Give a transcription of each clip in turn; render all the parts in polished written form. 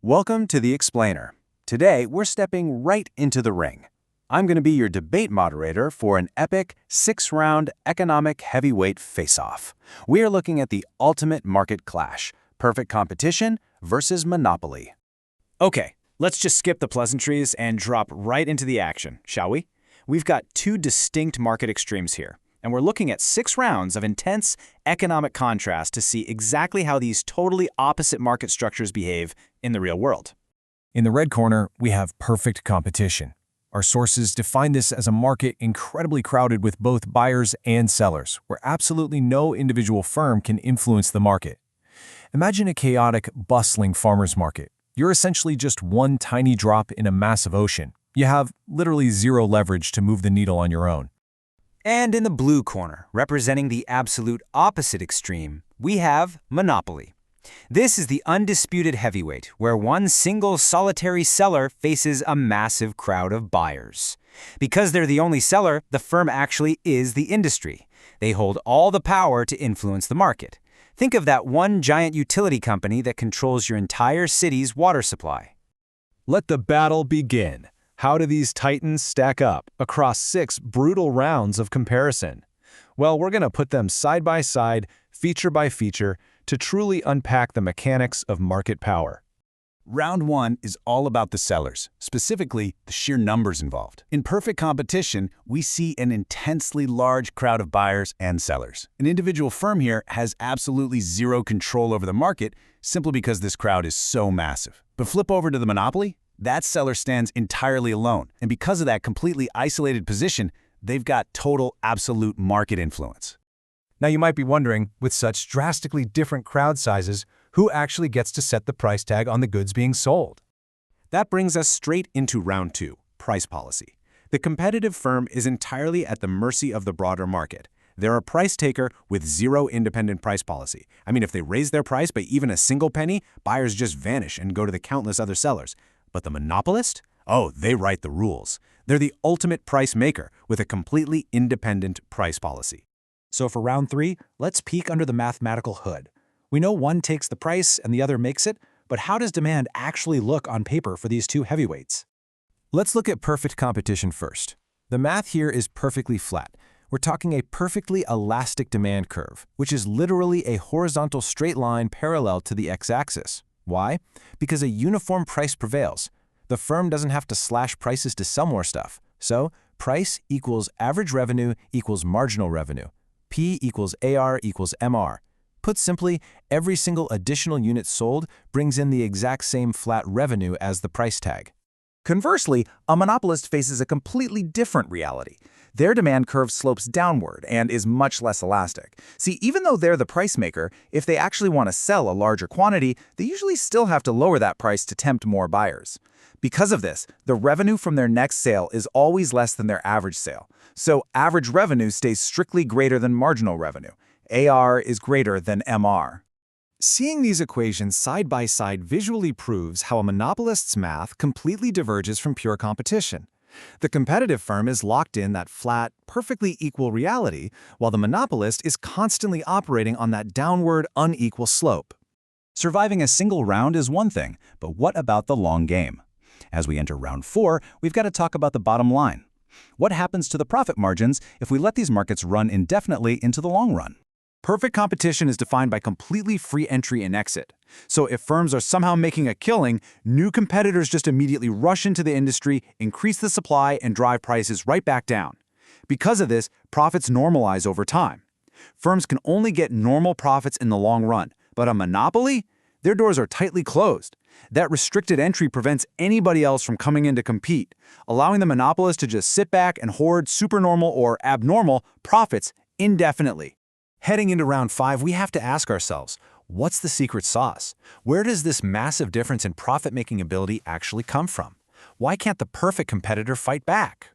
Welcome to The Explainer. Today, we're stepping right into the ring. I'm going to be your debate moderator for an epic 6-round economic heavyweight face-off. We are looking at the ultimate market clash, perfect competition versus monopoly. Okay, let's just skip the pleasantries and drop right into the action, shall we? We've got two distinct market extremes here, and we're looking at 6 rounds of intense economic contrast to see exactly how these totally opposite market structures behave in the real world. In the red corner, we have perfect competition. Our sources define this as a market incredibly crowded with both buyers and sellers, where absolutely no individual firm can influence the market. Imagine a chaotic, bustling farmer's market. You're essentially just one tiny drop in a massive ocean. You have literally zero leverage to move the needle on your own. And in the blue corner, representing the absolute opposite extreme, we have monopoly. This is the undisputed heavyweight, where one single solitary seller faces a massive crowd of buyers. Because they're the only seller, the firm actually is the industry. They hold all the power to influence the market. Think of that one giant utility company that controls your entire city's water supply. Let the battle begin. How do these titans stack up across 6 brutal rounds of comparison? Well, we're going to put them side by side, feature by feature, to truly unpack the mechanics of market power. Round 1 is all about the sellers, specifically the sheer numbers involved. In perfect competition, we see an intensely large crowd of buyers and sellers. An individual firm here has absolutely zero control over the market simply because this crowd is so massive. But flip over to the monopoly. That seller stands entirely alone, and because of that completely isolated position, they've got total, absolute market influence. Now you might be wondering, with such drastically different crowd sizes, who actually gets to set the price tag on the goods being sold? That brings us straight into round 2, price policy. The competitive firm is entirely at the mercy of the broader market. They're a price taker with zero independent price policy. I mean, if they raise their price by even a single penny, buyers just vanish and go to the countless other sellers. But the monopolist? Oh, they write the rules. They're the ultimate price maker with a completely independent price policy. So for round 3, let's peek under the mathematical hood. We know one takes the price and the other makes it, but how does demand actually look on paper for these two heavyweights? Let's look at perfect competition first. The math here is perfectly flat. We're talking a perfectly elastic demand curve, which is literally a horizontal straight line parallel to the x-axis. Why? Because a uniform price prevails. The firm doesn't have to slash prices to sell more stuff. So, price equals average revenue equals marginal revenue. P equals AR equals MR. Put simply, every single additional unit sold brings in the exact same flat revenue as the price tag. Conversely, a monopolist faces a completely different reality. Their demand curve slopes downward and is much less elastic. See, even though they're the price maker, if they actually want to sell a larger quantity, they usually still have to lower that price to tempt more buyers. Because of this, the revenue from their next sale is always less than their average sale. So average revenue stays strictly greater than marginal revenue. AR is greater than MR. Seeing these equations side by side visually proves how a monopolist's math completely diverges from pure competition. The competitive firm is locked in that flat, perfectly equal reality, while the monopolist is constantly operating on that downward, unequal slope. Surviving a single round is one thing, but what about the long game? As we enter round 4, we've got to talk about the bottom line. What happens to the profit margins if we let these markets run indefinitely into the long run? Perfect competition is defined by completely free entry and exit. So if firms are somehow making a killing, new competitors just immediately rush into the industry, increase the supply, and drive prices right back down. Because of this, profits normalize over time. Firms can only get normal profits in the long run, but a monopoly? Their doors are tightly closed. That restricted entry prevents anybody else from coming in to compete, allowing the monopolist to just sit back and hoard supernormal or abnormal profits indefinitely. Heading into round 5, we have to ask ourselves, what's the secret sauce? Where does this massive difference in profit-making ability actually come from? Why can't the perfect competitor fight back?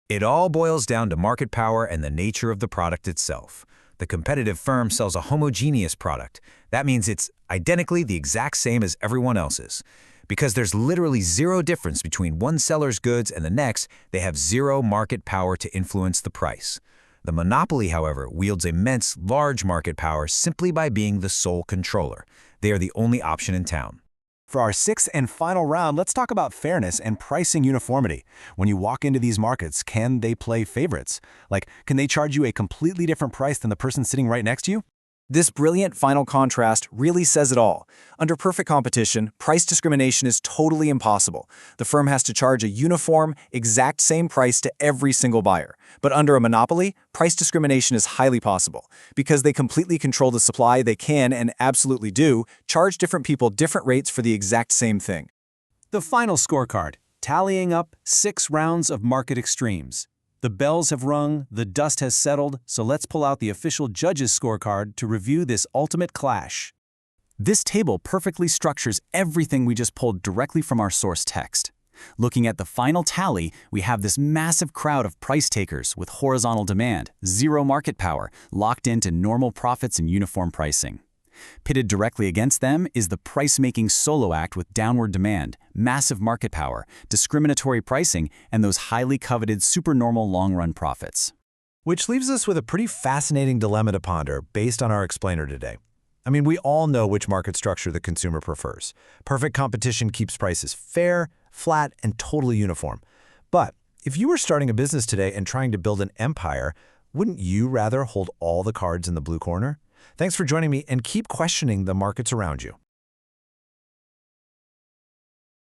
It all boils down to market power and the nature of the product itself. The competitive firm sells a homogeneous product. That means it's identically the exact same as everyone else's. Because there's literally zero difference between one seller's goods and the next, they have zero market power to influence the price. The monopoly, however, wields immense, large market power simply by being the sole controller. They are the only option in town. For our sixth and final round, let's talk about fairness and pricing uniformity. When you walk into these markets, can they play favorites? Like, can they charge you a completely different price than the person sitting right next to you? This brilliant final contrast really says it all. Under perfect competition, price discrimination is totally impossible. The firm has to charge a uniform, exact same price to every single buyer. But under a monopoly, price discrimination is highly possible. Because they completely control the supply, they can, and absolutely do, charge different people different rates for the exact same thing. The final scorecard, tallying up 6 rounds of market extremes. The bells have rung, the dust has settled, so let's pull out the official judges' scorecard to review this ultimate clash. This table perfectly structures everything we just pulled directly from our source text. Looking at the final tally, we have this massive crowd of price takers with horizontal demand, zero market power, locked into normal profits and uniform pricing. Pitted directly against them is the price-making solo act with downward demand, massive market power, discriminatory pricing, and those highly coveted supernormal long-run profits. Which leaves us with a pretty fascinating dilemma to ponder based on our explainer today. I mean, we all know which market structure the consumer prefers. Perfect competition keeps prices fair, flat, and totally uniform. But if you were starting a business today and trying to build an empire, wouldn't you rather hold all the cards in the blue corner? Thanks for joining me, and keep questioning the markets around you.